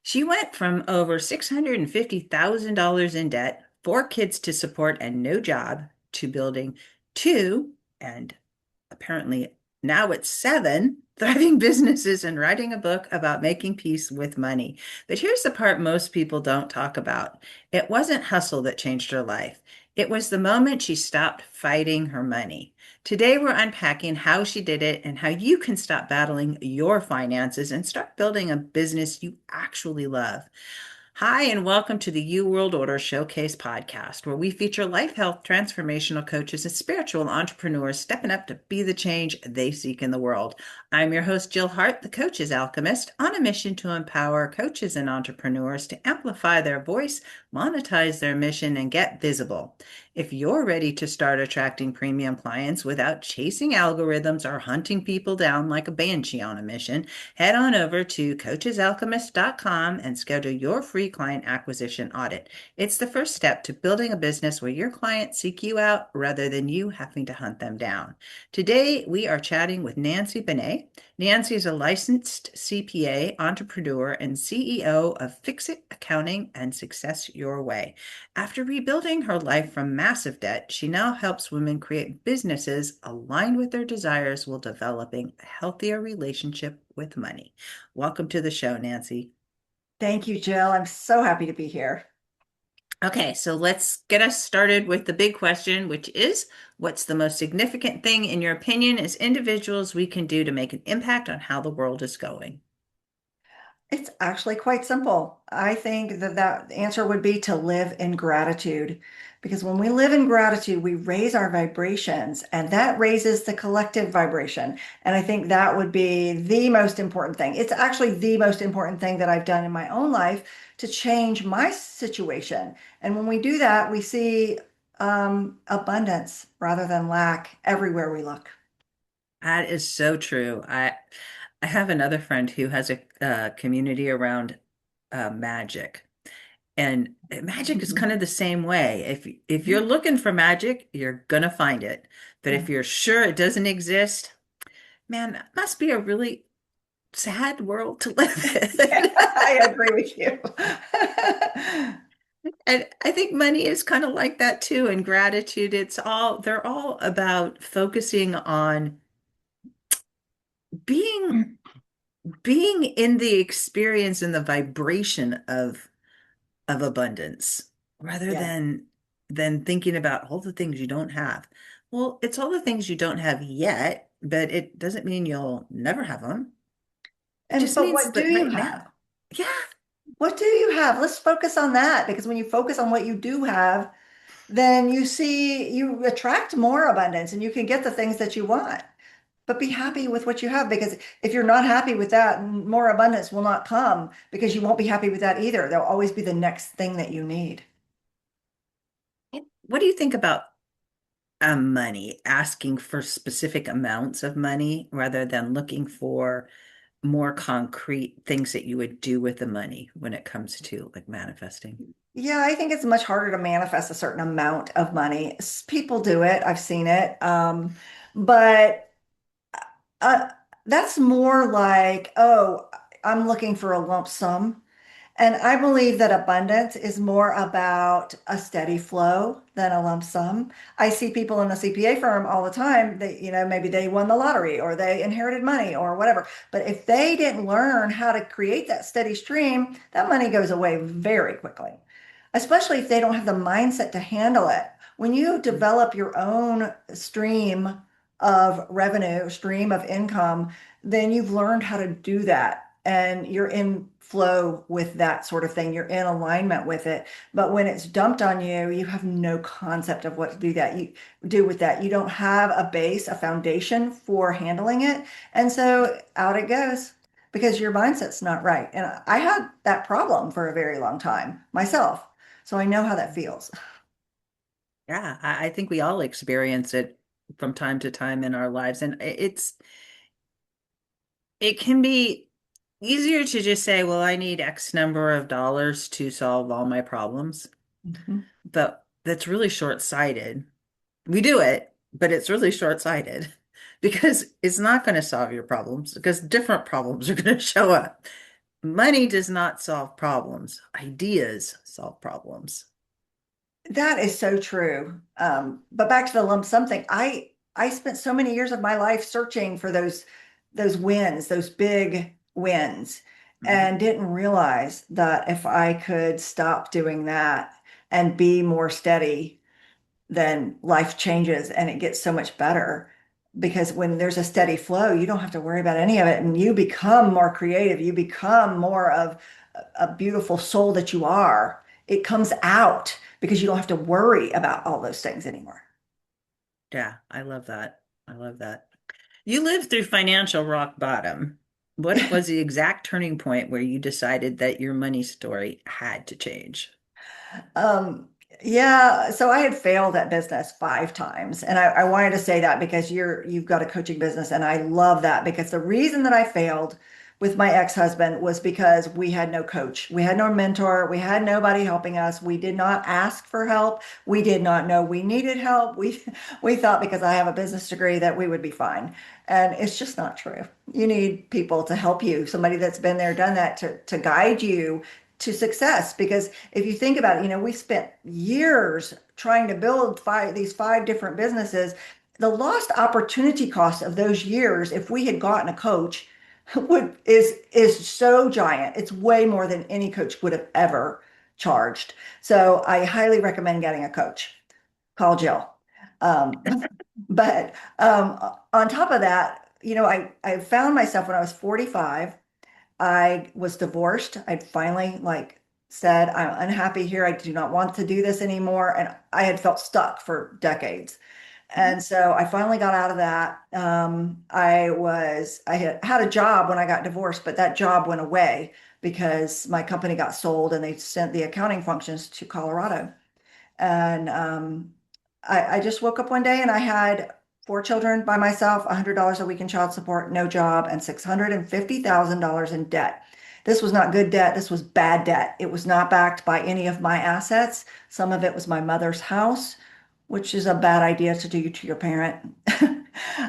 She went from over $650,000 in debt, four kids to support, and no job to building two, and apparently now it's seven thriving businesses and writing a book about making peace with money. But here's the part most people don't talk about. It wasn't hustle that changed her life. It was the moment she stopped fighting her money. Today, we're unpacking how she did it and how you can stop battling your finances and start building a business you actually love. Hi, and welcome to the You World Order Showcase podcast, where we feature life health transformational coaches and spiritual entrepreneurs stepping up to be the change they seek in the world. I'm your host, Jill Hart, the Coach's Alchemist, on a mission to empower coaches and entrepreneurs to amplify their voice, monetize their mission, and get visible. If you're ready to start attracting premium clients without chasing algorithms or hunting people down like a banshee on a mission, head on over to coachesalchemist.com and schedule your free client acquisition audit. It's the first step to building a business where your clients seek you out rather than you having to hunt them down. Today, we are chatting with Nancy Benet. Nancy is a licensed CPA, entrepreneur, and CEO of Fix It Accounting and Success Your Way. After rebuilding her life from massive debt, she now helps women create businesses aligned with their desires while developing a healthier relationship with money. Welcome to the show, Nancy. Thank you, Jill. I'm so happy to be here. Okay, so let's get us started with the big question, which is what's the most significant thing, in your opinion, as individuals we can do to make an impact on how the world is going? It's actually quite simple. I think that answer would be to live in gratitude. Because when we live in gratitude, we raise our vibrations and that raises the collective vibration. And I think that would be the most important thing. It's actually the most important thing that I've done in my own life to change my situation. And when we do that, we see abundance rather than lack everywhere we look. That is so true. I have another friend who has a community around magic. And magic is kind of the same way. If you're looking for magic, you're gonna find it. But if you're sure it doesn't exist, man, that must be a really sad world to live Yeah, in. I agree with you. And I think money is kind of like that too, and gratitude. They're all about focusing on being being in the experience and the vibration of abundance rather Yeah. than thinking about all the things you don't have. Well, it's all the things you don't have yet, but it doesn't mean you'll never have them. It And just but means what do that you right have? now. Yeah, What do you have? Let's focus on that because when you focus on what you do have, then you attract more abundance and you can get the things that you want. But be happy with what you have because if you're not happy with that, more abundance will not come because you won't be happy with that either. There'll always be the next thing that you need. what do you think about money, asking for specific amounts of money rather than looking for more concrete things that you would do with the money when it comes to like manifesting? Yeah, I think it's much harder to manifest a certain amount of money. People do it. I've seen it. But Uh, that's more like, oh, I'm looking for a lump sum. And I believe that abundance is more about a steady flow than a lump sum. I see people in the CPA firm all the time that, maybe they won the lottery or they inherited money or whatever. But if they didn't learn how to create that steady stream, that money goes away very quickly, especially if they don't have the mindset to handle it. When you develop your own stream of revenue, stream of income, then you've learned how to do that and you're in flow with that sort of thing. You're in alignment with it. But when it's dumped on you, you have no concept of what to do with that. You don't have a base, a foundation for handling it. And so out it goes because your mindset's not right. And I had that problem for a very long time myself. So I know how that feels. Yeah, I think we all experience it from time to time in our lives, and it can be easier to just say, well, I need X number of dollars to solve all my problems, Mhm. but that's really short-sighted. We do it, but it's really short-sighted because it's not going to solve your problems because different problems are going to show up. Money does not solve problems. Ideas solve problems. That is so true. But back to the lump sum thing, I spent so many years of my life searching for those wins, those big wins, Mhm. and didn't realize that if I could stop doing that and be more steady, then life changes and it gets so much better. Because when there's a steady flow, you don't have to worry about any of it, and you become more creative. You become more of a beautiful soul that you are. It comes out because you don't have to worry about all those things anymore. Yeah, I love that. I love that. You lived through financial rock bottom. What was the exact turning point where you decided that your money story had to change? Um, yeah, so I had failed at business 5 times. And I wanted to say that because you've got a coaching business, and I love that because the reason that I failed with my ex-husband was because we had no coach. We had no mentor. We had nobody helping us. We did not ask for help. We did not know we needed help. We thought because I have a business degree that we would be fine. And it's just not true. You need people to help you, somebody that's been there, done that to guide you to success. Because if you think about it, we spent years trying to build these 5 different businesses. The lost opportunity cost of those years, if we had gotten a coach, would is so giant. It's way more than any coach would have ever charged. So I highly recommend getting a coach. Call Jill. Um, but on top of that, I found myself when I was 45. I was divorced. I'd finally said, I'm unhappy here. I do not want to do this anymore. And I had felt stuck for decades. Mhm. And so I finally got out of that. I had a job when I got divorced, but that job went away because my company got sold and they sent the accounting functions to Colorado. And I just woke up one day and I had 4 children by myself, $100 a week in child support, no job, and $650,000 in debt. This was not good debt. This was bad debt. It was not backed by any of my assets. Some of it was my mother's house, which is a bad idea to do to your parent.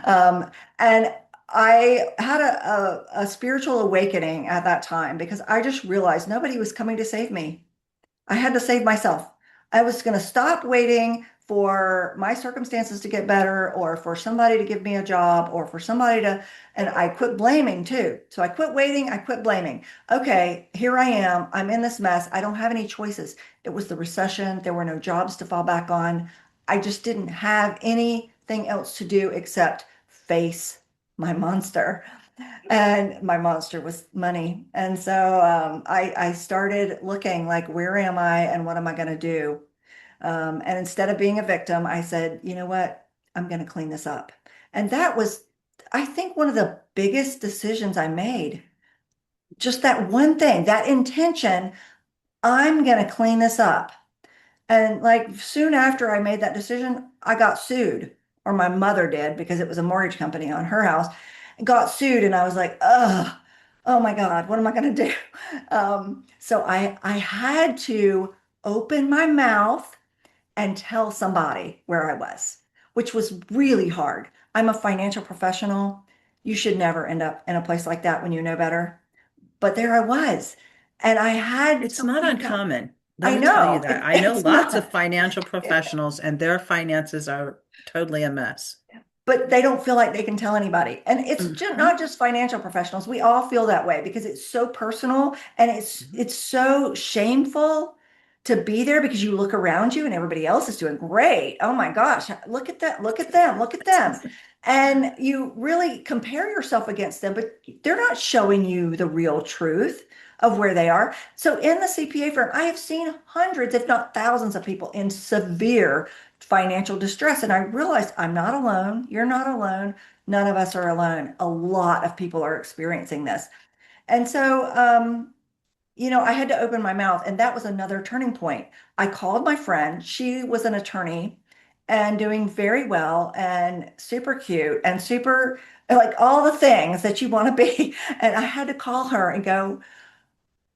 um, and I had a spiritual awakening at that time because I just realized nobody was coming to save me. I had to save myself. I was going to stop waiting for my circumstances to get better or for somebody to give me a job or for somebody to, and I quit blaming too. So I quit waiting, I quit blaming. Okay, here I am. I'm in this mess. I don't have any choices. It was the recession. There were no jobs to fall back on. I just didn't have anything else to do except face my monster. And my monster was money. And so I started looking like, where am I and what am I going to do? And instead of being a victim, I said, you know what? I'm going to clean this up. And that was, I think, one of the biggest decisions I made. Just that one thing, that intention, I'm going to clean this up. And like soon after I made that decision, I got sued, or my mother did because it was a mortgage company on her house. Got sued, and I was like, ugh, oh my God, what am I going to do? So I had to open my mouth and tell somebody where I was, which was really hard. I'm a financial professional. You should never end up in a place like that when you know better. But there I was, and I had It's to not speak up. uncommon. Let I me tell you know that. I know it's lots of not. financial professionals and their finances are totally a mess. But they don't feel like they can tell anybody. And it's just Mhm. not just financial professionals. We all feel that way because it's so personal and it's Mhm. it's so shameful to be there because you look around you and everybody else is doing great. Oh my gosh, look at that, look at them, look at them. And you really compare yourself against them, but they're not showing you the real truth of where they are. So in the CPA firm, I have seen hundreds, if not thousands of people in severe financial distress. And I realized I'm not alone. You're not alone. None of us are alone. A lot of people are experiencing this. And so, I had to open my mouth, and that was another turning point. I called my friend. She was an attorney and doing very well and super cute and super like all the things that you want to be. And I had to call her and go,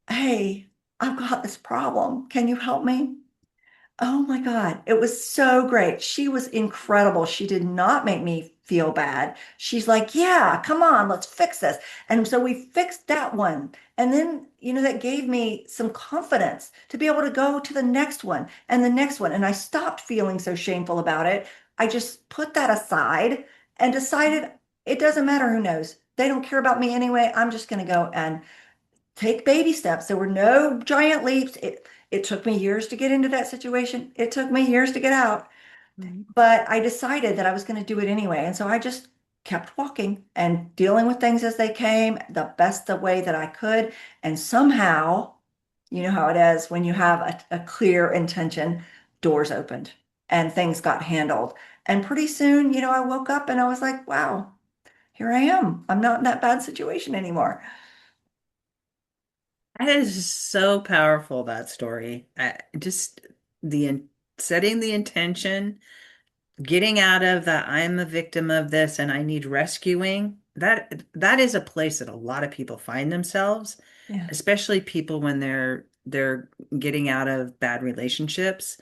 hey, I've got this problem. Can you help me? Oh my God. It was so great. She was incredible. She did not make me feel bad. She's like, yeah, come on, let's fix this. And so we fixed that one. And then, that gave me some confidence to be able to go to the next one and the next one. And I stopped feeling so shameful about it. I just put that aside and decided it doesn't matter who knows. They don't care about me anyway. I'm just going to go and take baby steps. There were no giant leaps. It took me years to get into that situation. It took me years to get out. Mhm. But I decided that I was going to do it anyway. And so I just kept walking and dealing with things as they came the way that I could. And somehow, you know how it is when you have a clear intention, doors opened and things got handled. And pretty soon, I woke up and I was like, wow, here I am. I'm not in that bad situation anymore. That is so powerful, that story. Just setting the intention, getting out of that I'm a victim of this and I need rescuing. That is a place that a lot of people find themselves, Yeah. especially people when they're getting out of bad relationships.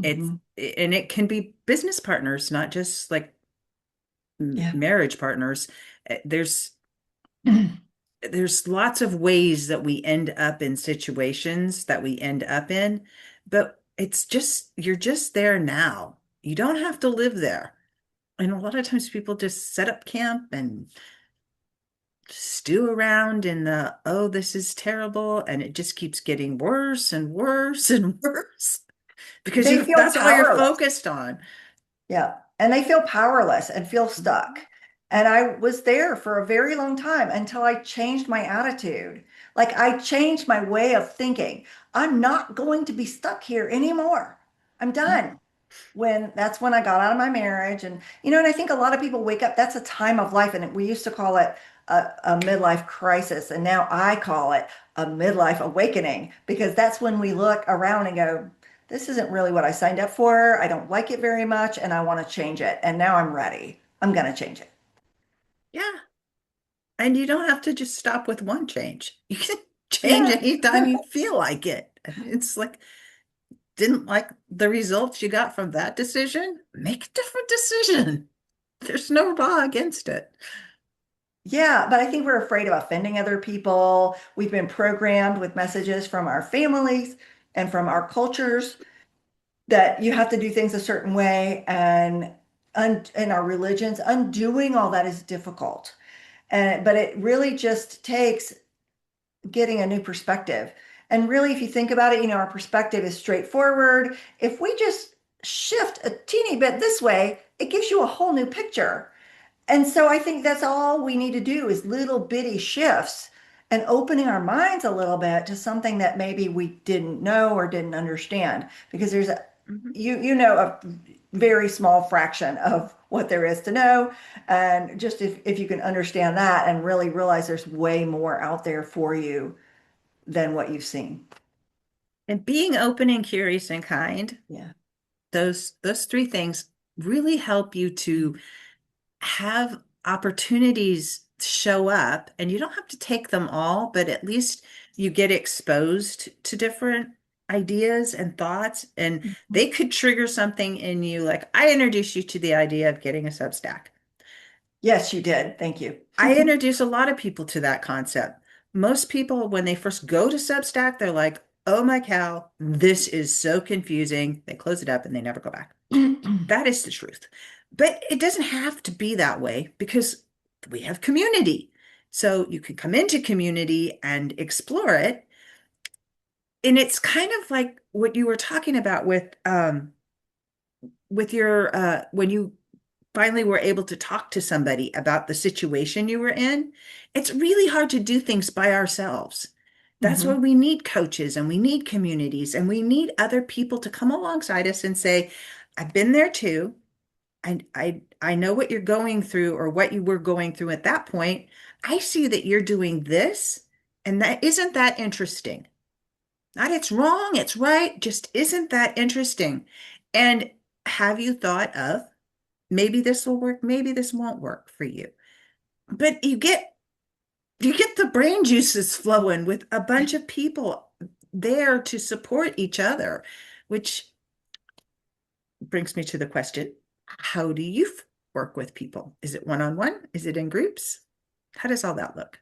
It's Hmm. and it can be business partners, not just like Yeah. marriage partners. There's lots of ways that we end up in situations that we end up in, but it's just you're just there now. You don't have to live there. And a lot of times people just set up camp and stew around in the, oh, this is terrible, and it just keeps getting worse and worse and worse because They you feel that's all you're powerless. focused on. Yeah. And they feel powerless and feel stuck. Mhm. And I was there for a very long time until I changed my attitude. Like I changed my way of thinking. I'm not going to be stuck here anymore. I'm done. That's when I got out of my marriage. And I think a lot of people wake up, that's a time of life. And we used to call it a midlife crisis. And now I call it a midlife awakening because that's when we look around and go, this isn't really what I signed up for. I don't like it very much and I want to change it. And now I'm ready. I'm going to change it. Yeah. And you don't have to just stop with one change. You can change Yeah. anytime you feel like it. And it's like, didn't like the results you got from that decision? Make a different decision. There's no law against it. Yeah, but I think we're afraid of offending other people. We've been programmed with messages from our families and from our cultures that you have to do things a certain way, and in our religions undoing all that is difficult, and but it really just takes getting a new perspective. And really, if you think about it, our perspective is straightforward. If we just shift a teeny bit this way, it gives you a whole new picture. And so I think that's all we need to do is little bitty shifts and opening our minds a little bit to something that maybe we didn't know or didn't understand. Because there's Mhm. a very small fraction of what there is to know. And just if you can understand that and really realize there's way more out there for you than what you've seen. And being open and curious and kind, Yeah. those three things really help you to have opportunities show up, and you don't have to take them all, but at least you get exposed to different ideas and thoughts, and they could trigger something in you. Like I introduced you to the idea of getting a Substack. Yes, you did. Thank you. I introduce a lot of people to that concept. Most people, when they first go to Substack, they're like, oh my cow, this is so confusing. They close it up and they never go back. That is the truth. But it doesn't have to be that way because we have community. So you can come into community and explore it. And it's kind of like what you were talking about with your when you finally were able to talk to somebody about the situation you were in. It's really hard to do things by ourselves. That's why Mhm. we need coaches and we need communities and we need other people to come alongside us and say, I've been there too. I know what you're going through or what you were going through at that point. I see that you're doing this, and that isn't that interesting. Not it's wrong, it's right, just isn't that interesting. And have you thought of maybe this will work, maybe this won't work for you? But you get the brain juices flowing with a bunch of people there to support each other, which brings me to the question, how do you work with people? Is it one-on-one? Is it in groups? How does all that look?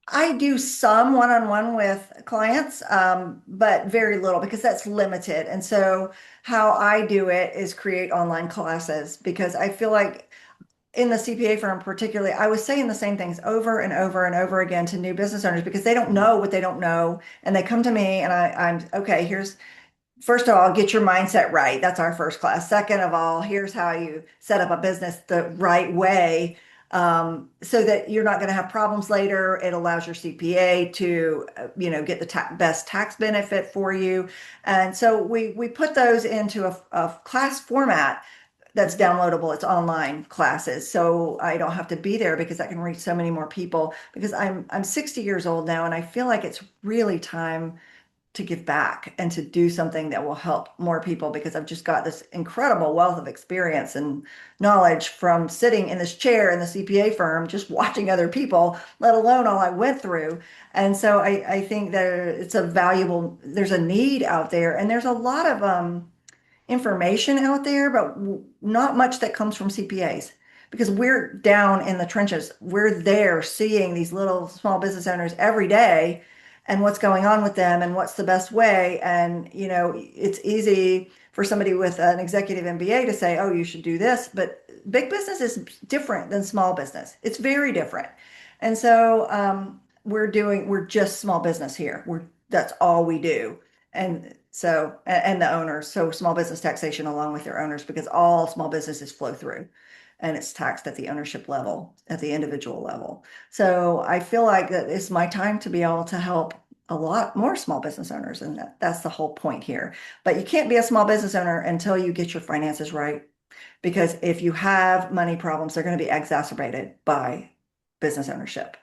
I do some one-on-one with clients, but very little because that's limited. And so how I do it is create online classes because I feel like in the CPA firm particularly, I was saying the same things over and over and over again to new business owners because they don't know what they don't know. And they come to me and I'm okay, here's first of all, get your mindset right. That's our first class. Second of all, here's how you set up a business the right way, so that you're not going to have problems later. It allows your CPA to, get the best tax benefit for you. And so we put those into a class format that's downloadable. It's online classes, so I don't have to be there because I can reach so many more people. Because I'm 60 years old now, and I feel like it's really time to give back and to do something that will help more people because I've just got this incredible wealth of experience and knowledge from sitting in this chair in the CPA firm, just watching other people, let alone all I went through. And so I think that it's a valuable, there's a need out there, and there's a lot of information out there, but not much that comes from CPAs because we're down in the trenches. We're there seeing these little small business owners every day and what's going on with them and what's the best way. And, it's easy for somebody with an executive MBA to say, oh, you should do this. But big business is different than small business. It's very different. And so we're just small business here. That's all we do. And so, and the owners, so small business taxation along with their owners, because all small businesses flow through and it's taxed at the ownership level, at the individual level. So I feel like that it's my time to be able to help a lot more small business owners. And that's the whole point here. But you can't be a small business owner until you get your finances right. Because if you have money problems, they're going to be exacerbated by business ownership.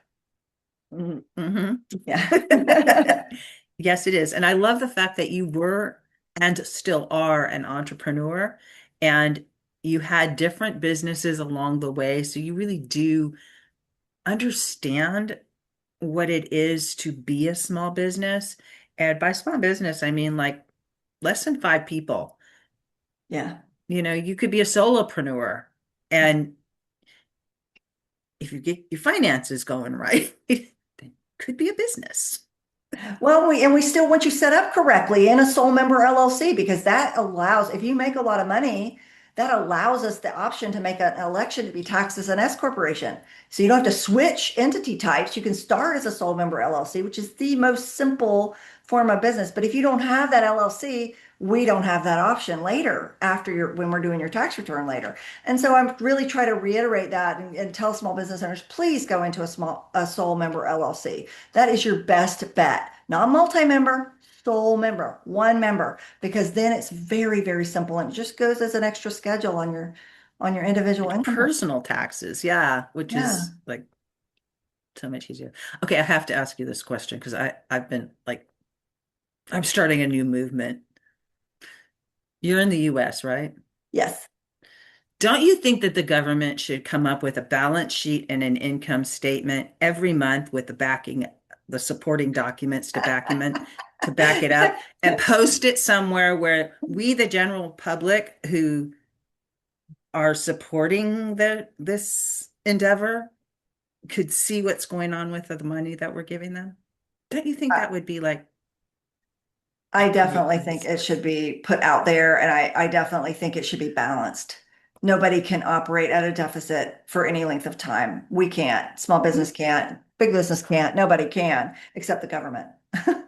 Mhm. Yeah. Yes, it is. And I love the fact that you were and still are an entrepreneur and you had different businesses along the way. So you really do understand what it is to be a small business. And by small business, I mean like less than 5 people. Yeah. You could be a solopreneur and if you get your finances going right, it could be a business. Well, we still want you set up correctly in a sole member LLC because that allows, if you make a lot of money, that allows us the option to make an election to be taxed as an S corporation. So you don't have to switch entity types. You can start as a sole member LLC, which is the most simple form of business. But if you don't have that LLC, we don't have that option later after when we're doing your tax return later. And so I'm really trying to reiterate that and tell small business owners, please go into a sole member LLC. That is your best bet. Not multi-member, sole member, one member, because then it's very, very simple and it just goes as an extra schedule on your individual Like income. personal taxes, yeah, which Yeah. is like so much easier. Okay, I have to ask you this question because I've been like I'm starting a new movement. You're in the US, right? Yes. Don't you think that the government should come up with a balance sheet and an income statement every month with the supporting documents to back it up and post it somewhere where we, the general public who are supporting this endeavor, could see what's going on with the money that we're giving them? Don't you think that would be like I definitely think great? it should be put out there, and I definitely think it should be balanced. Nobody can operate at a deficit for any length of time. We can't. Small business can't. Big business can't. Nobody can except the government. Well,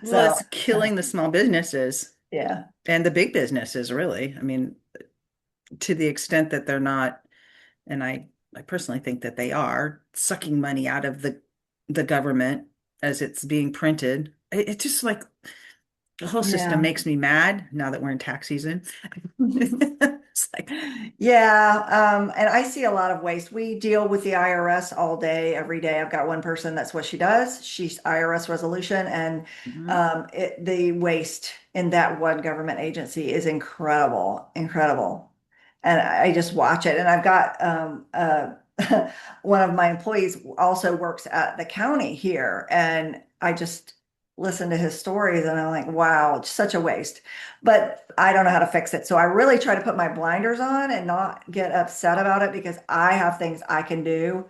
So, it's killing the small businesses yeah. and the big businesses, really. I mean, to the extent that they're not, and I personally think that they are sucking money out of the government as it's being printed. It just like the whole system Yeah. makes me mad now that we're in tax season. It's like, Yeah, and I see a lot of waste. We deal with the IRS all day, every day. I've got one person, that's what she does. She's IRS resolution, and mhm. the waste in that one government agency is incredible, incredible. And I just watch it. And I've got one of my employees also works at the county here, and I just listen to his stories, and I'm like, wow, it's such a waste, but I don't know how to fix it. So I really try to put my blinders on and not get upset about it because I have things I can do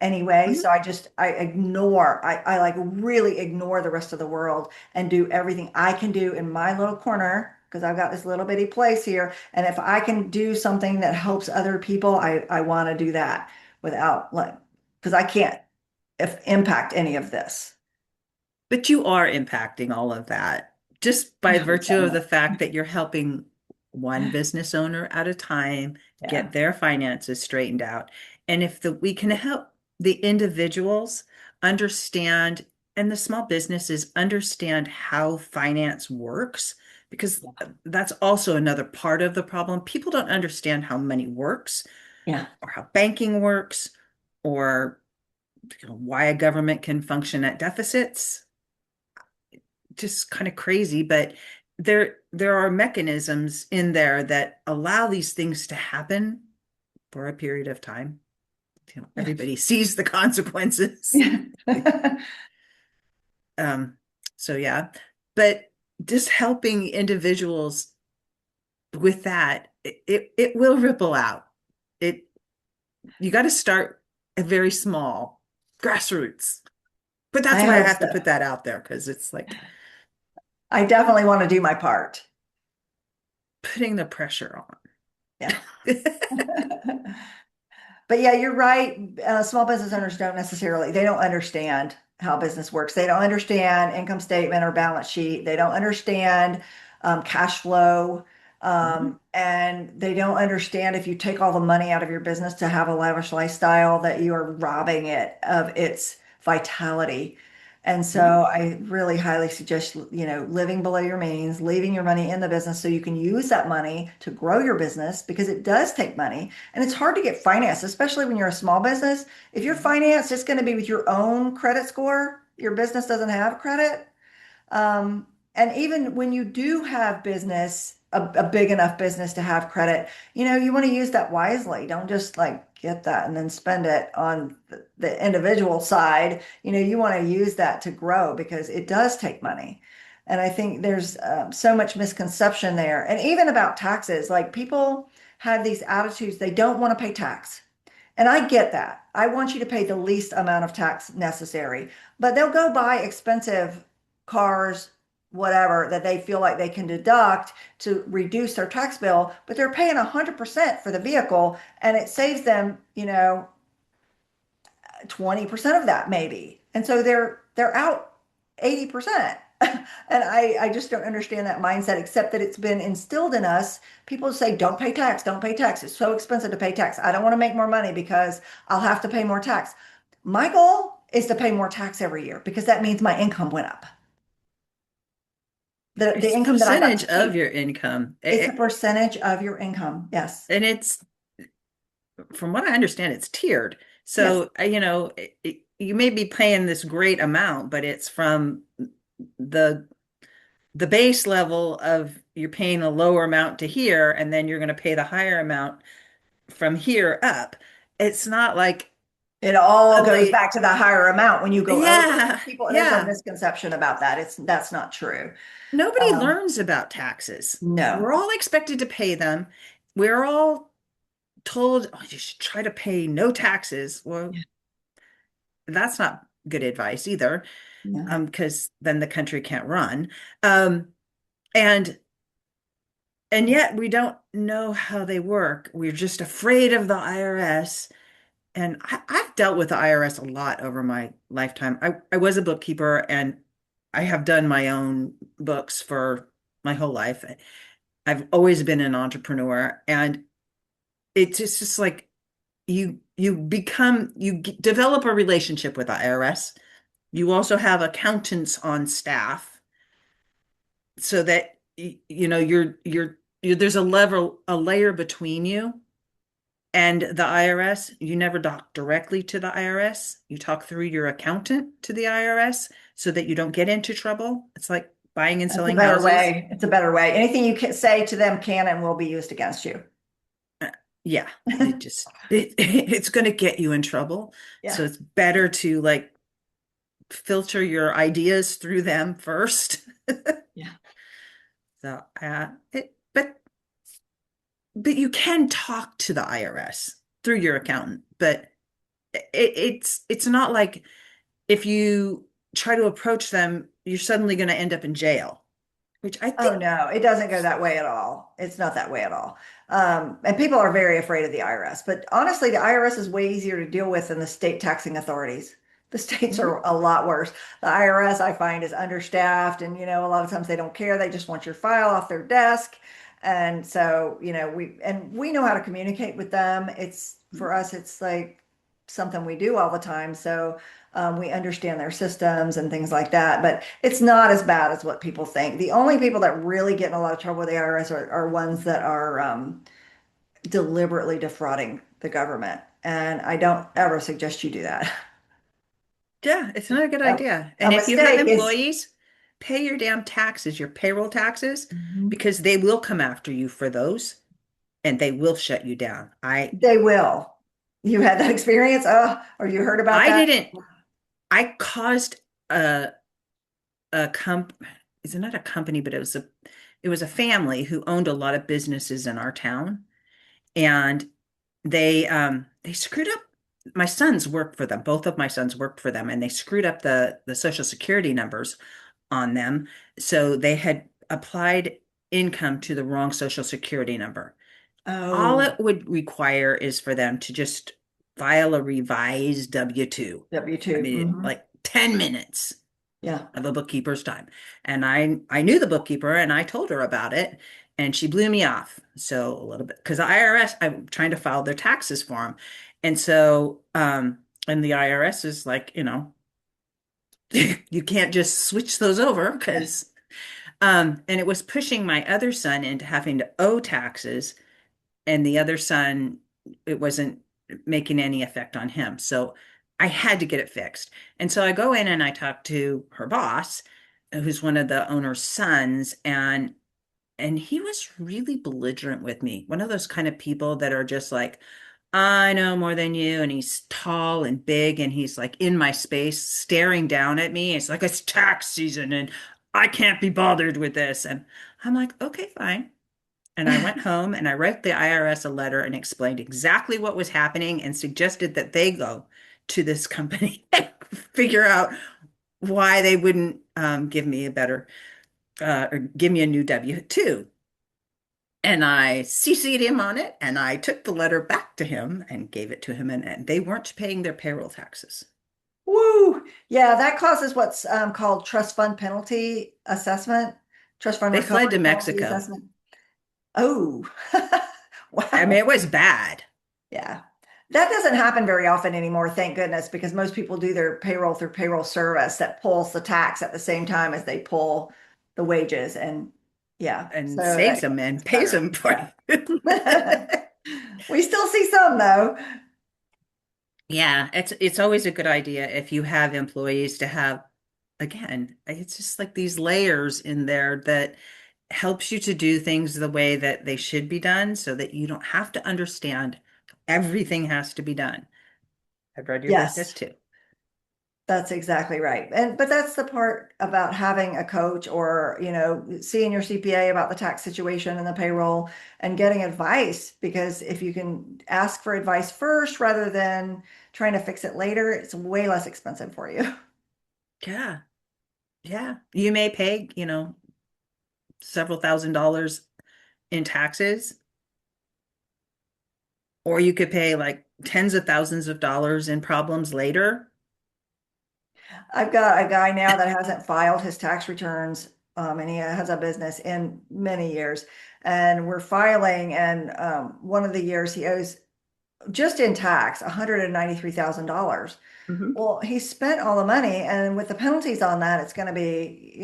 anyway. Mhm. So I like really ignore the rest of the world and do everything I can do in my little corner because I've got this little bitty place here. And if I can do something that helps other people, I want to do that without like, because I can't impact any of this. But you are impacting all of that just I by hope virtue of so. the fact that you're helping one business owner at a time Yeah. get their finances straightened out. And if we can help the individuals understand and the small businesses understand how finance works, because that's also another part of the problem. People don't understand how money works Yeah. or how banking works or why a government can function at deficits. Just kind of crazy, but there are mechanisms in there that allow these things to happen for a period of time. Yeah. Everybody sees the consequences. Yeah. Um, so yeah, but just helping individuals with that, it will ripple out. It You got to start very small, grassroots. But that's I why I hope have to so. put that out there because it's like I definitely want to do my part. putting the pressure Yeah. on. But yeah, you're right. Small business owners they don't understand how business works. They don't understand income statement or balance sheet. They don't understand cash flow. Mhm. And they don't understand if you take all the money out of your business to have a lavish lifestyle, that you are robbing it of its vitality. And Mhm. so I really highly suggest, living below your means, leaving your money in the business so you can use that money to grow your business because it does take money. And it's hard to get financed, especially when you're a small business. If you're Mhm. financed, it's going to be with your own credit score. Your business doesn't have credit. Um, and even when you do have business, a big enough business to have credit, you want to use that wisely. Don't just like get that and then spend it on the individual side. You want to use that to grow because it does take money. And I think there's so much misconception there. And even about taxes, like people have these attitudes, they don't want to pay tax. And I get that. I want you to pay the least amount of tax necessary, but they'll go buy expensive cars, whatever, that they feel like they can deduct to reduce their tax bill, but they're paying 100% for the vehicle and it saves them, 20% of that maybe. And so they're out 80%. And I just don't understand that mindset, except that it's been instilled in us. People say, don't pay tax, don't pay tax. It's so expensive to pay tax. I don't want to make more money because I'll have to pay more tax. My goal is to pay more tax every year because that means my income went up. The It's a income that I got percentage to of keep. your income. It's a percentage of your income. Yes. And it's, from what I understand, it's tiered. Yes. So, you may be paying this great amount, but it's from the the base level of you're paying a lower amount to here, and then you're going to pay the higher amount from here up. It's not like It all goes suddenly, back to the higher amount when you go over. yeah, There's a yeah. misconception about that. That's not true. Nobody Um, learns about taxes. no. We're all expected to pay them. We're all told, oh, you should try to pay no taxes. Well, that's not good advice either, No. because then the country can't run. Um, and and yet we don't know how they work. We're just afraid of the IRS. And I've dealt with the IRS a lot over my lifetime. I was a bookkeeper and I have done my own books for my whole life. I've always been an entrepreneur, and it's just like develop a relationship with the IRS. You also have accountants on staff so that there's a layer between you and the IRS. You never talk directly to the IRS. You talk through your accountant to the IRS so that you don't get into trouble. It's like buying and That's a selling better houses. way. It's a better way. Anything you can say to them can and will be used against you. Uh, Yeah, it's going to get you in trouble. Yeah. So it's better to like filter your ideas through them first. Yeah. So, but you can talk to the IRS through your accountant, but it's not like if you try to approach them, you're suddenly going to end up in jail, which I Oh think, no, it doesn't go that way at all. It's not that way at all. And people are very afraid of the IRS. But honestly, the IRS is way easier to deal with than the state taxing authorities. The states Mhm. are a lot worse. The IRS, I find, is understaffed, and a lot of times they don't care. They just want your file off their desk. And so, we know how to communicate with them. It's for us, it's like something we do all the time. So we understand their systems and things like that, but it's not as bad as what people think. The only people that really get in a lot of trouble with the IRS are ones that are deliberately defrauding the government. And I don't ever suggest you do that. Yeah, it's not a good A, idea. a And if you have mistake is, employees, pay your damn taxes, your payroll taxes, Mhm. because they will come after you for those and they will shut you down. They will. You had that experience? Or you heard about I that? didn't I caused a a comp is it not a company, but it was a family who owned a lot of businesses in our town, and they screwed up. My sons worked for them. Both of my sons worked for them, and they screwed up the social security numbers on them. So they had applied income to the wrong social security number. All Oh, it would require is for them to just file a revised W-2. I W-2. mean, like 10 minutes Yeah. of a bookkeeper's time. And I knew the bookkeeper and I told her about it and she blew me off. So a little bit because the IRS, I'm trying to file their taxes for them. And so and the IRS is like, you can't just switch those over because and it was pushing my other son into having to owe taxes, and the other son, it wasn't making any effect on him. So I had to get it fixed. And so I go in and I talk to her boss, who's one of the owner's sons, and he was really belligerent with me. One of those kind of people that are just like, I know more than you. And he's tall and big, and he's like in my space, staring down at me. It's like it's tax season, and I can't be bothered with this. And I'm like, okay, fine. And I went home and I wrote the IRS a letter and explained exactly what was happening and suggested that they go to this company and figure out why they wouldn't give me a better or give me a new W-2. And I CC'd him on it and I took the letter back to him and gave it to him, and they weren't paying their payroll taxes. Woo. Yeah, that causes what's called trust fund penalty assessment, trust fund They fled recovery to penalty Mexico. assessment. Oh, I mean, wow. it was bad. Yeah. That doesn't happen very often anymore, thank goodness, because most people do their payroll through payroll service that pulls the tax at the same time as they pull the wages. And yeah, so And saves that them and it's pays better. them for Yeah. it. We still see some though. Yeah, it's always a good idea if you have employees to have, again, it's just like these layers in there that helps you to do things the way that they should be done so that you don't have to understand everything has to be done. I've read your book, this Yes. too. That's exactly right. But that's the part about having a coach or, seeing your CPA about the tax situation and the payroll and getting advice. Because if you can ask for advice first rather than trying to fix it later, it's way less expensive for you. Yeah, yeah. You may pay, several $1,000s in taxes, or you could pay like tens of thousands of dollars in problems later. I've got a guy now that hasn't filed his tax returns, and he has a business in many years. And we're filing, and one of the years he owes just in tax $193,000. Hmm. Well, he spent all the money, and with the penalties on that, it's going to be,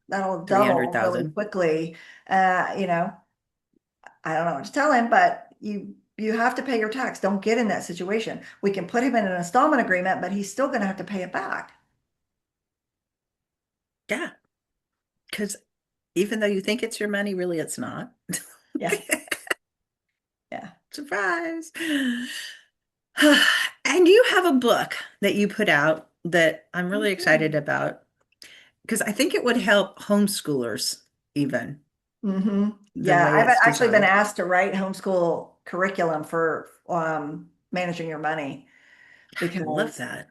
that'll double really 300,000. quickly. I don't know what to tell him, but you have to pay your tax. Don't get in that situation. We can put him in an installment agreement, but he's still going to have to pay it back. Yeah, because even though you think it's your money, really it's not. Yeah, yeah. Surprise. And you have a book that you put out that I'm really excited about because I think it would help homeschoolers even, Mm-hmm. the Yeah, way I've it's actually been designed. asked to write homeschool curriculum for managing your money. I love because that.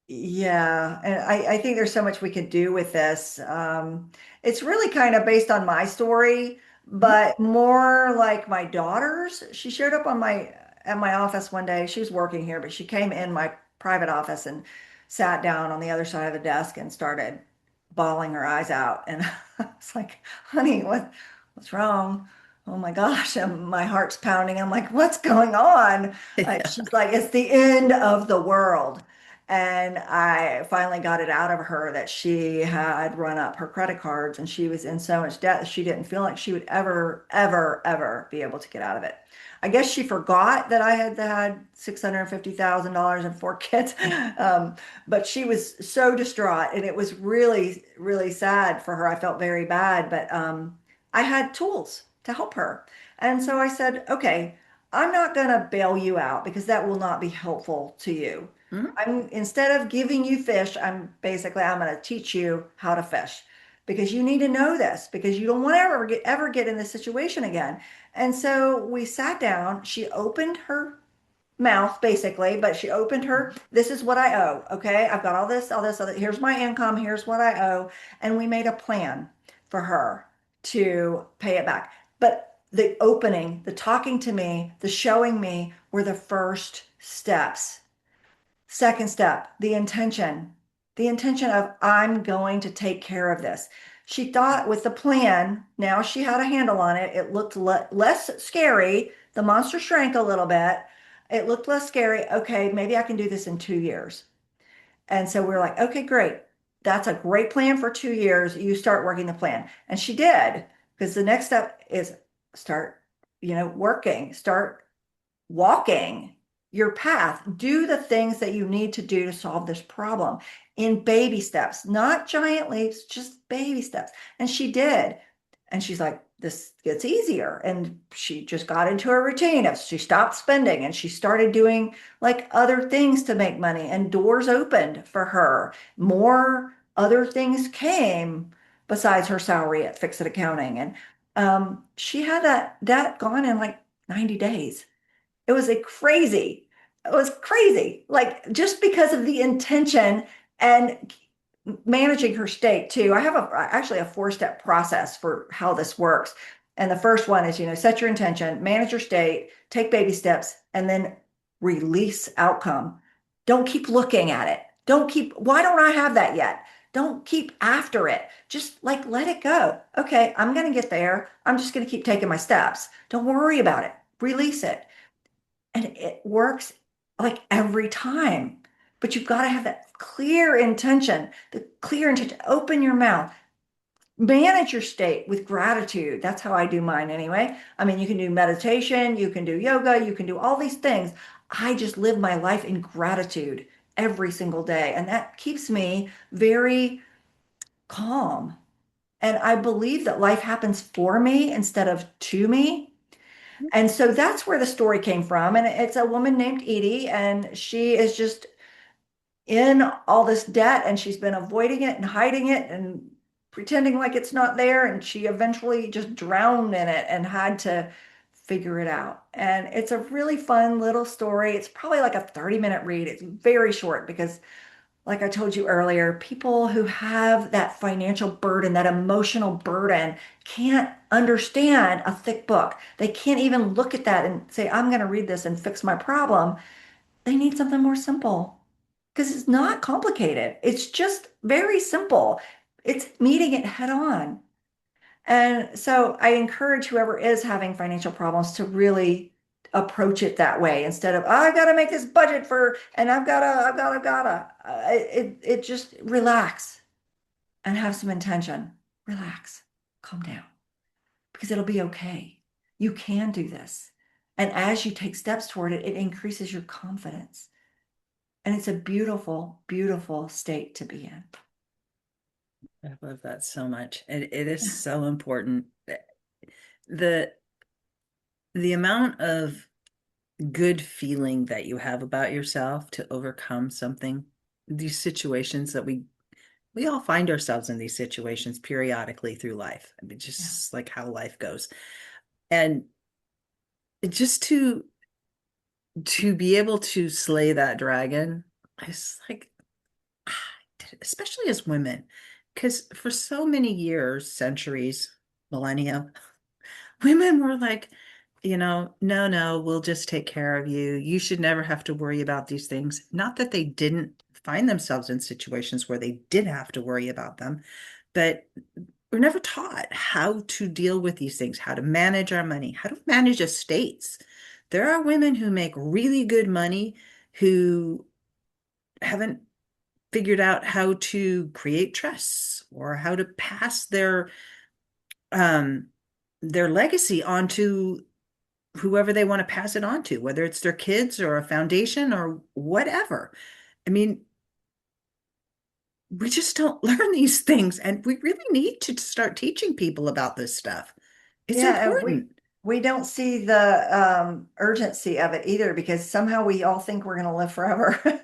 yeah, and I think there's so much we could do with this. It's really kind of based on my story, Mhm. but more like my daughter's. She showed up on my at my office one day. She was working here, but she came in my private office and sat down on the other side of the desk and started bawling her eyes out. And I was like, "Honey, what's wrong?" Oh my gosh, and my heart's pounding. I'm like, "What's going on?" Yeah. She's like, "It's the end of the world." And I finally got it out of her that she had run up her credit cards and she was in so much debt that she didn't feel like she would ever, ever, ever be able to get out of it. I guess she forgot that I had $650,000 and four kids. Um, but she was so distraught and it was really, really sad for her. I felt very bad, but I had tools to help her. And so I said, okay, I'm not going to bail you out because that will not be helpful to you. Mhm. I'm instead of giving you fish, I'm going to teach you how to fish because you need to know this because you don't want to ever get in this situation again. And so we sat down. She opened her mouth basically, but she opened her, this is what I owe. Okay. I've got all this, here's my income. Here's what I owe. And we made a plan for her to pay it back. But the opening, the talking to me, the showing me were the first steps. Second step, the intention of I'm going to take care of this. She thought with the plan, now she had a handle on it. It looked less scary. The monster shrank a little bit. It looked less scary. Okay, maybe I can do this in 2 years. And so we're like, okay, great. That's a great plan for 2 years. You start working the plan. And she did, because the next step is start, working, start walking your path. Do the things that you need to do to solve this problem in baby steps, not giant leaps, just baby steps. And she did. And she's like, this gets easier. And she just got into a routine of she stopped spending and she started doing like other things to make money, and doors opened for her. More other things came besides her salary at Fix It Accounting. And she had that gone in like 90 days. It was a crazy. It was crazy. Like just because of the intention and managing her state too. I have actually a four-step process for how this works. And the first one is, set your intention, manage your state, take baby steps, and then release outcome. Don't keep looking at it. Why don't I have that yet? Don't keep after it. Just like let it go. Okay, I'm going to get there. I'm just going to keep taking my steps. Don't worry about it. Release it. And it works like every time. But you've got to have that clear intention, the clear intention. Open your mouth, manage your state with gratitude. That's how I do mine anyway. I mean, you can do meditation, you can do yoga, you can do all these things. I just live my life in gratitude every single day. And that keeps me very calm. And I believe that life happens for me instead of to me. And so that's where the story came from. And it's a woman named Edie, and she is just in all this debt and she's been avoiding it and hiding it and pretending like it's not there. And she eventually just drowned in it and had to figure it out. And it's a really fun little story. It's probably like a 30-minute read. It's very short because like I told you earlier, people who have that financial burden, that emotional burden, can't understand a thick book. They can't even look at that and say, I'm going to read this and fix my problem. They need something more simple because it's not complicated. It's just very simple. It's meeting it head on. And so I encourage whoever is having financial problems to really approach it that way instead of, oh, I've got to make this budget for, and I've gotta. It just relax and have some intention. Relax, calm down because it'll be okay. You can do this. And as you take steps toward it, it increases your confidence. And it's a beautiful, beautiful state to be in. I love that so much. It is so important. The the amount of good feeling that you have about yourself to overcome something, these situations that we all find ourselves in these situations periodically through life. I mean, Yeah. just like how life goes. And just to be able to slay that dragon it's like, especially as women, because for so many years, centuries, millennia, women were like, no, no, we'll just take care of you. You should never have to worry about these things. Not that they didn't find themselves in situations where they did have to worry about them, but we're never taught how to deal with these things, how to manage our money, how to manage estates. There are women who make really good money who haven't figured out how to create trusts or how to pass um their legacy onto whoever they want to pass it on to, whether it's their kids or a foundation or whatever. I mean, we just don't learn these things, and we really need to start teaching people about this stuff. It's Yeah, and we important. we don't see the urgency of it either because somehow we all think we're going to live forever.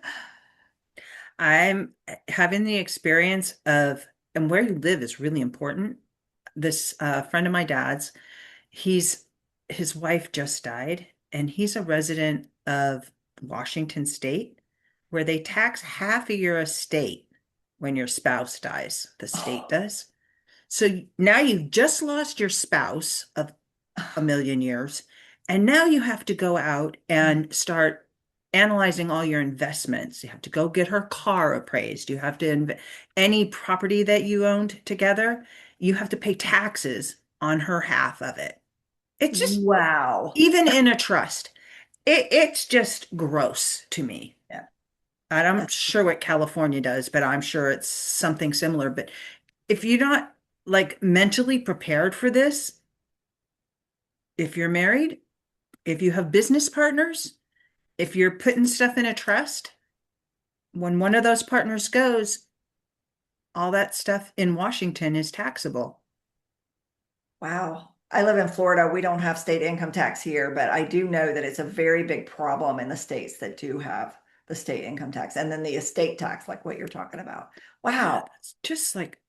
I'm having the experience of, and where you live is really important. This friend of my dad's, he's his wife just died, and he's a resident of Washington State, where they tax half of your estate when your spouse dies. The state Oh. does. So now you've just lost your spouse of a million years, and now you have to go out and start analyzing all your investments. You have to go get her car appraised. You have to any property that you owned together, you have to pay taxes on her half of it. It's just Wow. even in a trust. It's just gross to me. Yeah. And I'm That's sure what California does, but I'm sure it's something similar. But if you're not like mentally prepared for this, if you're married, if you have business partners, if you're putting stuff in a trust, when one of those partners goes, all that stuff in Washington is taxable. wow. I live in Florida. We don't have state income tax here, but I do know that it's a very big problem in the states that do have the state income tax and then the estate tax, like what you're talking about. Yeah, Wow. that's just like,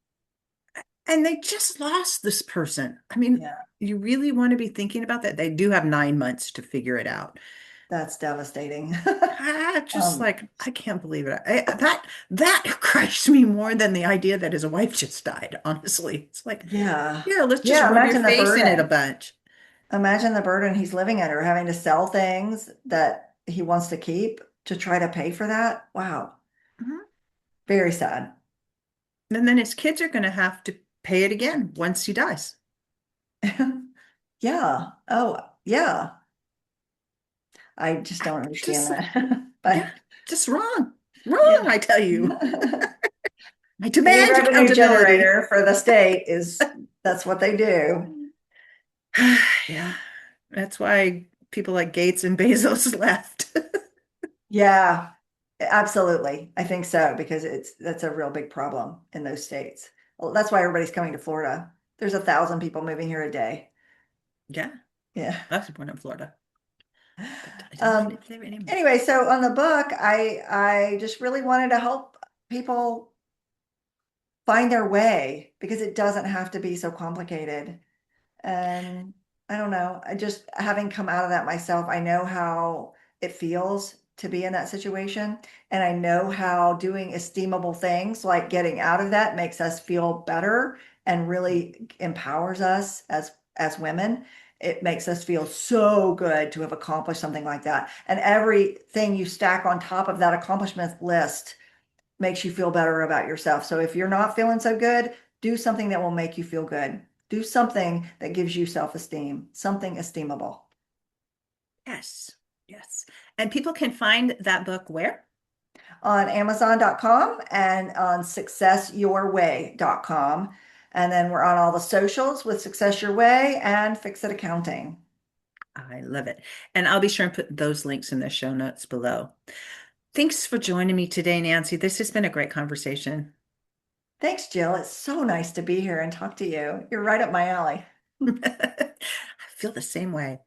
and they just lost this person. I mean, Yeah, you really want to be thinking about that? They do have 9 months to figure it out. that's devastating. Just Um, like, I can't believe it. That crushed me more than the idea that his wife just died, honestly. It's like, yeah. yeah, let's just Yeah, rub your imagine the face in it a burden. bunch. Imagine the burden he's living under, having to sell things that he wants to keep to try to pay for that. Wow. Mhm. Very sad. And then his kids are going to have to pay it again once he dies. Yeah. Oh, yeah. I just don't understand Just, that. yeah, But just wrong. Wrong, yeah. I tell you. I Any demand revenue accountability. generator for the state is that's what they do. Yeah, that's why people like Gates and Bezos left. Yeah, absolutely. I think so because that's a real big problem in those states. Well, that's why everybody's coming to Florida. There's 1,000 people moving here a day. Yeah, Yeah. I was born in Florida, but I don't Um, live there anymore. anyway, so on the book, I just really wanted to help people find their way because it doesn't have to be so complicated. And I don't know, I just having come out of that myself, I know how it feels to be in that situation. And I know how doing esteemable things like getting out of that makes us feel better and really empowers us as women. It makes us feel so good to have accomplished something like that. And everything you stack on top of that accomplishment list makes you feel better about yourself. So if you're not feeling so good, do something that will make you feel good. Do something that gives you self-esteem, something esteemable Yes, yes. And people can find that book where? on Amazon.com and on successyourway.com. And then we're on all the socials with Success Your Way and Fix It Accounting. I love it. And I'll be sure and put those links in the show notes below. Thanks for joining me today, Nancy. This has been a great conversation. Thanks, Jill. It's so nice to be here and talk to you. You're right up my alley. I feel the same way.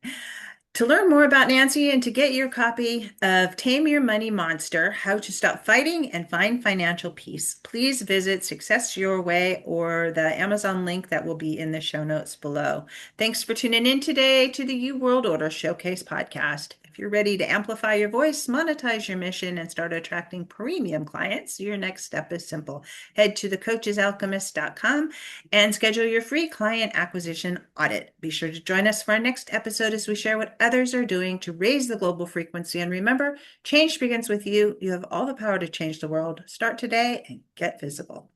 To learn more about Nancy and to get your copy of Tame Your Money Monster, How to Stop Fighting and Find Financial Peace, please visit Success Your Way or the Amazon link that will be in the show notes below. Thanks for tuning in today to the You World Order Showcase podcast. If you're ready to amplify your voice, monetize your mission, and start attracting premium clients, your next step is simple. Head to thecoachesalchemist.com and schedule your free client acquisition audit. Be sure to join us for our next episode as we share what others are doing to raise the global frequency. And remember, change begins with you. You have all the power to change the world. Start today and get visible.